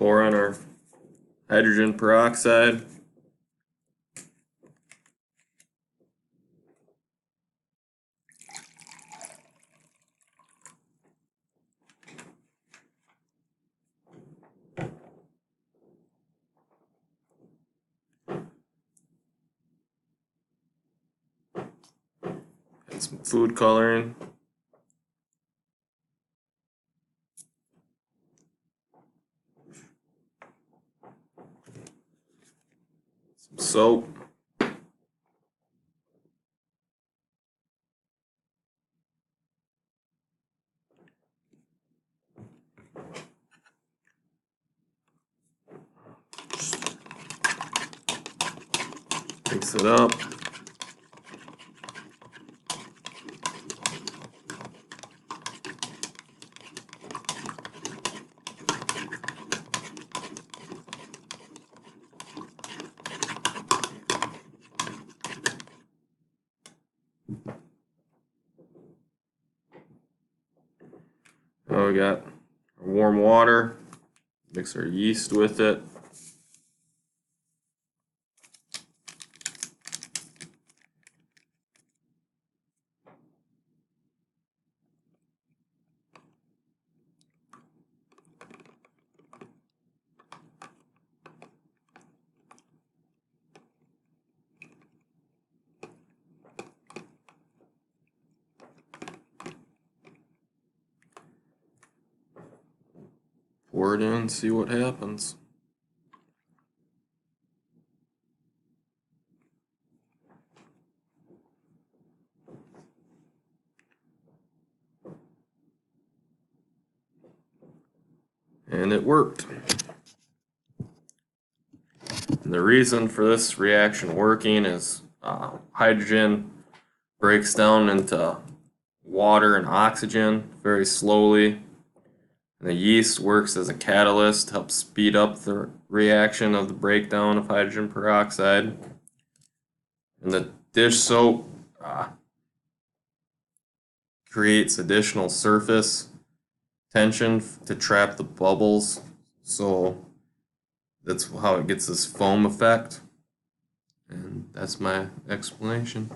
pour in our hydrogen peroxide. And some food coloring. Some soap. Mix it up. Oh, we got warm water. Mix our yeast with it. Pour it in, see what happens. And it worked. And the reason for this reaction working is hydrogen breaks down into water and oxygen very slowly. And the yeast works as a catalyst, helps speed up the reaction of the breakdown of hydrogen peroxide. And the dish soap creates additional surface tension to trap the bubbles. So that's how it gets this foam effect. And that's my explanation.